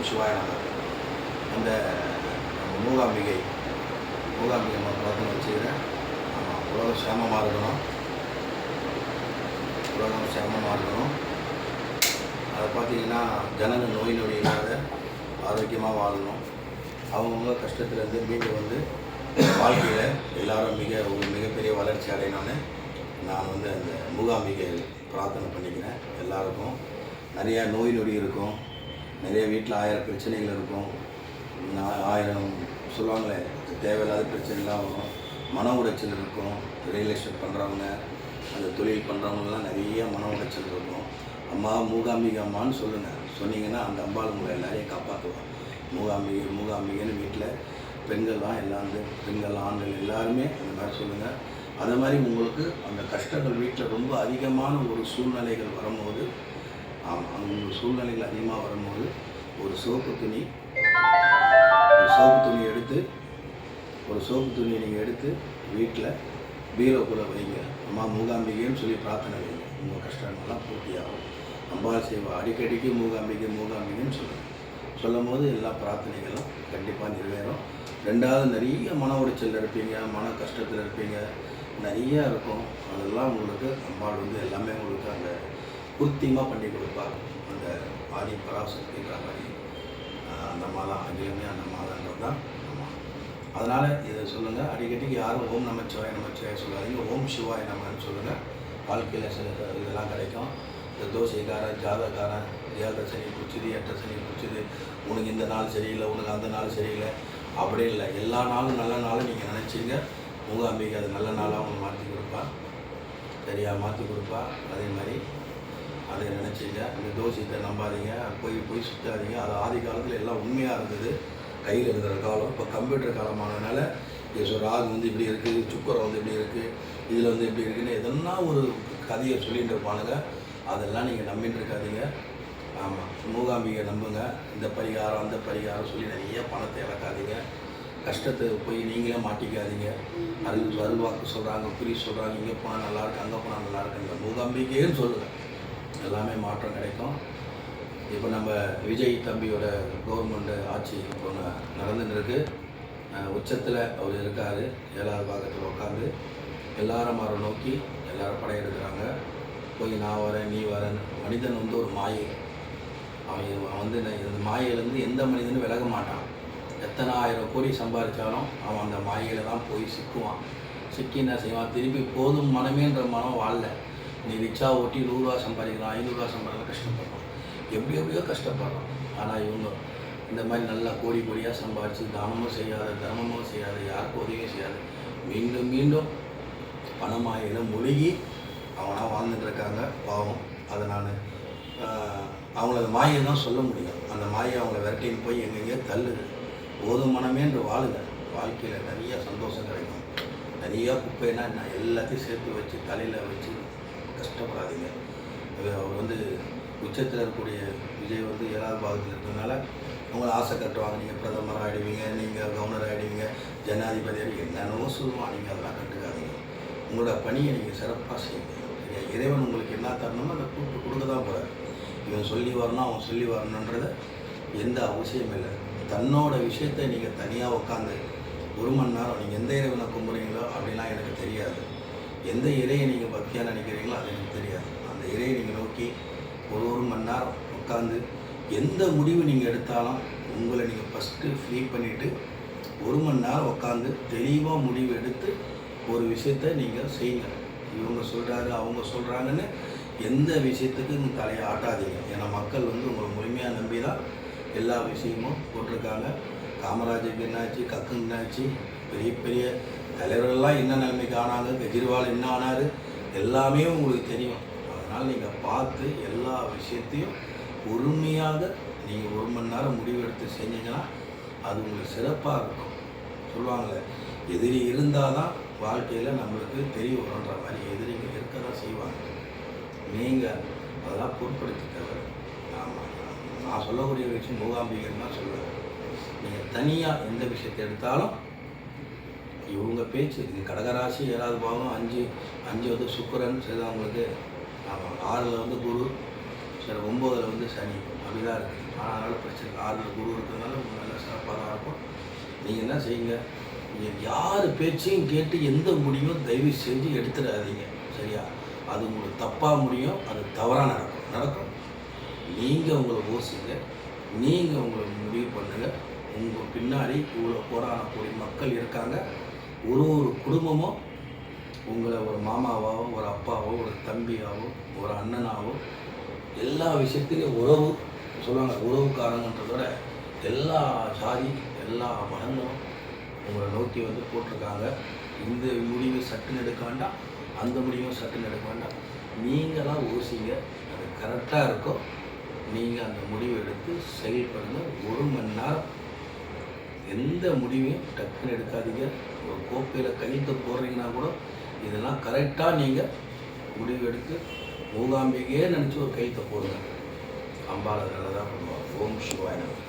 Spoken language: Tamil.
சிவாய நம. அந்த மூகாம்பிகை நம்ம பிரார்த்தனை வச்சுக்கிறேன். உலகம் சேமமாக இருக்கணும், உலகம் சேமமாக இருக்கணும். அதை பார்த்தீங்கன்னா ஜனங்க நோய் நொடி இல்லாத ஆரோக்கியமாக வாழணும். அவங்கவுங்க கஷ்டத்துலேருந்து மீண்டு வந்து வாழ்க்கையில் எல்லோரும் ஒரு மிகப்பெரிய வளர்ச்சி அடையணும்னு நான் வந்து அந்த மூகாம்பிகை பிரார்த்தனை பண்ணிக்கிறேன். எல்லாருக்கும் நிறையா நோய் நொடி இருக்கும், நிறைய வீட்டில் 1000 பிரச்சனைகள் இருக்கும், 1000 சொல்லுவாங்களே தேவையில்லாத பிரச்சனைலாம் வரும், மன உடைச்சல் இருக்கும். ரியல் எஸ்டேட் பண்ணுறவங்க, அந்த தொழில் பண்ணுறவங்கலாம் நிறைய மன உடைச்சல் இருக்கும். அம்மா மூகாம்பிகை அம்மான்னு சொல்லுங்கள், சொன்னீங்கன்னா அந்த அம்பாள் உங்களை எல்லாரையும் காப்பாற்றுவாங்க. மூகாம்பிகைன்னு வீட்டில் பெண்கள் தான் எல்லாம் வந்து பெண்கள் ஆண்கள் எல்லாருமே அந்த மாதிரி சொல்லுங்கள். அதே மாதிரி உங்களுக்கு அந்த கஷ்டங்கள் வீட்டில் ரொம்ப அதிகமான ஒரு சூழ்நிலைகள் வரும்போது, அந்த சூழ்நிலைகள் அதிகமாக வரும்போது ஒரு சோப்பு துணி எடுத்து ஒரு சோப்பு துணியை நீங்கள் எடுத்து வீட்டில் பீரோக்குள்ளே வைங்க. அம்மா மூகாம்பிகைன்னு சொல்லி பிரார்த்தனை வைங்க. உங்கள் கஷ்டங்கள்லாம் பூர்த்தியாகும். அம்பாள் செய்வா அடிக்கடிக்கு மூகாம்பிகைன்னு சொல்லும் போது எல்லா பிரார்த்தனைகளும் கண்டிப்பாக நிறைவேறும். ரெண்டாவது, நிறைய மன உடைச்சல் இருப்பீங்க, மன கஷ்டத்தில் இருப்பீங்க, நிறையா இருக்கும். அதெல்லாம் உங்களுக்கு அம்பாள் வந்து எல்லாமே உங்களுக்கு அந்த பூர்த்தியமாக பண்ணி கொடுப்பார். அந்த ஆதி பராசக்தின்ற மாதிரி அந்த மாதம் அகிலமே அந்த மாதன்றது தான் அம்மா. அதனால் இதை சொல்லுங்கள். அடிக்கடிக்கு யாரும் ஓம் நமச்சிவாய சொல்லாதீங்க, ஓம் சிவாய நமன்னு சொல்லுங்கள். வாழ்க்கையில் சில இதெல்லாம் கிடைக்கும். இந்த தோசைக்காரன், ஜாதகாரன், 7 சனி பிடிச்சிது, 8 சனி பிடிச்சிது, உனக்கு இந்த நாள் சரியில்லை, உனக்கு அந்த நாள் சரியில்லை, அப்படி இல்லை. எல்லா நாளும் நல்ல நாளும் நீங்கள் நினச்சிங்க. மூகாம்பிகை அது நல்ல நாளாக அவங்க மாற்றி கொடுப்பா, சரியாக மாற்றி கொடுப்பா. அதே மாதிரி அதை நினச்சிங்க. இந்த தோசைத்தை நம்பாதீங்க, போய் சுற்றாதீங்க. அது ஆதி காலத்தில் எல்லாம் உண்மையாக இருந்தது, கையில் இருக்கிற காலம். இப்போ கம்ப்யூட்டர் காலமானதுனால ராகு வந்து இப்படி இருக்குது, சுக்கரம் வந்து இப்படி இருக்குது, இதில் வந்து இப்படி இருக்குன்னு எதனா ஒரு கதையை சொல்லிகிட்டு இருப்பானுங்க. அதெல்லாம் நீங்கள் நம்பின்னு இருக்காதீங்க. ஆமாம், மூகாம்பிகை நம்புங்க. இந்த பரிகாரம் அந்த பரிகாரம் சொல்லி நிறைய பணத்தை இழக்காதீங்க. கஷ்டத்தை போய் நீங்களே மாட்டிக்காதீங்க. அருள்வாக்கு சொல்கிறாங்க, குறி சொல்கிறாங்க, இங்கே போனால் நல்லாயிருக்கு, அங்கே போனால் நல்லாயிருக்கு. இந்த மூகாம்பிகைன்னு சொல்லுங்கள், எல்லாமே மாற்றம் கிடைக்கும். இப்போ நம்ம விஜய் தம்பியோட கவர்மெண்ட் ஆட்சி இப்போ நடந்துன்னு இருக்கு. உச்சத்தில் அவர் இருக்கார், 7வது பாகத்தில் உட்காந்து எல்லாரும் அவரை நோக்கி எல்லாரும் படையெடுக்கிறாங்க. போய் நான் வரேன், நீ வரேன். மனிதன் வந்து ஒரு மாயை. அவன் வந்து இந்த மாயையிலேருந்து எந்த மனிதனும் விலக மாட்டான். எத்தனை 1000 கோடி சம்பாதிச்சாலும் அவன் அந்த மாயையில் தான் போய் சிக்குவான். சிக்கி என்ன செய்வான், திருப்பி போதும் மனமேன்ற மனம் வாழல. நீ ரிச்சா ஓட்டி 100 ரூபா சம்பாதிக்கலாம், 500 ரூபா சம்பாதிக்கலாம், கஷ்டப்படுறான், எப்படியோ கஷ்டப்படுறான். ஆனால் இவங்க இந்த மாதிரி நல்லா கோடியாக சம்பாதிச்சு தானமும் செய்யாத, தர்மமும் செய்யாத, யாருக்கும் உதவியும் செய்யாது, மீண்டும் பணமாயில மூழ்கி அவனாக வாழ்ந்துட்டு இருக்காங்க. பாவம். அதை நான் அவங்கள அந்த மாயை தான் சொல்ல முடியும். அந்த மாயை அவங்கள விரட்டின்னு போய் எங்கெங்கேயோ தள்ளுது. போதும் மனமேன்று வாழுங்க. வாழ்க்கையில் நிறைய சந்தோஷம் கிடைக்கும். நிறையா குப்பைன்னா நான் எல்லாத்தையும் சேர்த்து வச்சு தலையில் வச்சு கஷ்டப்படாதீங்க. அவர் வந்து உச்சத்தில் இருக்கக்கூடிய விஜய் வந்து 7வது பாகத்தில் இருக்கிறதுனால அவங்கள ஆசை கட்டுவாங்க. நீங்கள் பிரதமர் ஆகிடுவீங்க, நீங்கள் கவர்னர் ஆகிடுவீங்க, ஜனாதிபதி என்னென்னவோ சொல்லுவான். நீங்கள் அதெல்லாம் கட்டுக்காதீங்க. உங்களோட பணியை நீங்கள் சிறப்பாக செய்யுங்க. இறைவன் உங்களுக்கு என்ன தரணுமோ அதை கூப்பிட்டு கொடுக்க தான் போகிறார். இவன் சொல்லி வரணும், அவன் சொல்லி வரணுன்றத எந்த அவசியமும் இல்லை. தன்னோட விஷயத்தை நீங்கள் தனியாக உட்காந்து 1 மணி நேரம் நீங்கள் எந்த இறைவனை கும்புறீங்களோ அப்படிலாம் எனக்கு தெரியாது. எந்த இறையை நீங்கள் பக்தியாக நினைக்கிறீங்களோ அது எனக்கு தெரியாது. அந்த இறையை நீங்கள் நோக்கி ஒரு மணி நேரம் உட்காந்து எந்த முடிவு நீங்கள் எடுத்தாலும் உங்களை நீங்கள் ஃபஸ்ட்டு ஃப்ரீ பண்ணிவிட்டு 1 மணி நேரம் உட்காந்து தெளிவாக முடிவு எடுத்து ஒரு விஷயத்தை நீங்கள் செய்யுங்க. இவங்க சொல்கிறாரு, அவங்க சொல்கிறாங்கன்னு எந்த விஷயத்துக்கு நீங்கள் தலையை ஆட்டாதீங்க. ஏன்னா மக்கள் வந்து உங்களை முழுமையாக நம்பி தான் எல்லா விஷயமும் போட்டிருக்காங்க. காமராஜருக்கு என்னாச்சு, கக்குன்னு என்னாச்சு, பெரிய தலைவர்கள்லாம் என்ன நிலைமைக்கு ஆனாங்க, கெஜ்ரிவால் என்ன ஆனார், எல்லாமே உங்களுக்கு தெரியும். அதனால் நீங்கள் பார்த்து எல்லா விஷயத்தையும் பொறுமையாக நீங்கள் 1 மணி நேரம் முடிவெடுத்து செஞ்சீங்கன்னா அது உங்களுக்கு சிறப்பாக இருக்கும். சொல்லுவாங்களே, எதிரி இருந்தால் தான் வாழ்க்கையில் நம்மளுக்கு தெரிய வரும்ன்ற மாதிரி எதிரிகள் இருக்க தான் செய்வாங்க. நீங்கள் அதெல்லாம் பொருட்படுத்தி தவிர நான் சொல்லக்கூடிய விஷயம் மூகாம்பிகைன்னு தான் சொல்லுவேன். நீங்கள் தனியாக எந்த விஷயத்தை எடுத்தாலும் இவங்க பேச்சு இது கடகராசி 7வது பாவம் 5 வந்து சுக்கிரன் செய்தவங்களுக்கு. ஆமாம், 6ல் வந்து குரு, சரி 9ல் வந்து சனி. அப்படி தான் இருக்குது. அதனால் பிரச்சனை இல்லை. 6 குரு இருக்கிறதுனால உங்களுக்கு நல்லா சிறப்பாக தான் இருக்கும். நீங்கள் என்ன செய்யுங்க, நீங்கள் யார் பேச்சையும் கேட்டு எந்த முடிவும் தயவு செஞ்சு எடுத்துடாதீங்க. சரியா? அது உங்களுக்கு தப்பாக முடியும், அது தவறாக நடக்கும். நீங்கள் உங்களை யோசிங்க, நீங்கள் உங்களை முடிவு பண்ணுங்கள். உங்கள் பின்னாடி இவ்வளோ கோடான மக்கள் இருக்காங்க. ஒரு குடும்பமும் உங்களை ஒரு மாமாவாவோ, ஒரு அப்பாவோ, ஒரு தம்பியாவோ, ஒரு அண்ணனாவோ, எல்லா விஷயத்துலையும் உறவு சொல்லுவாங்க. உறவுக்காரங்கன்றதோட எல்லா ஜாதி, எல்லா மதங்களும் உங்களை நோக்கி வந்து போட்டிருக்காங்க. இந்த முடிவு சட்டுன்னு எடுக்க வேண்டாம், அந்த முடிவும் சட்டுன்னு எடுக்க வேண்டாம். நீங்கள் தான் யோசிங்க, அது கரெக்டாக இருக்கும். நீங்கள் அந்த முடிவை எடுத்து செயல்படுங்க. 1 மணி நேரம் எந்த முடிவையும் டக்குன்னு எடுக்காதீங்க. ஒரு கோப்பையில் கையெழுத்து போடுறீங்கன்னா கூட இதெல்லாம் கரெக்டாக நீங்கள் முடிவு எடுத்து மூகாம்பிகையே நினச்சி ஒரு கையெழுத்தை போடுங்க. அம்பாள் நல்லதாக பண்ணுவாங்க. ஓம் சிவாய நமः.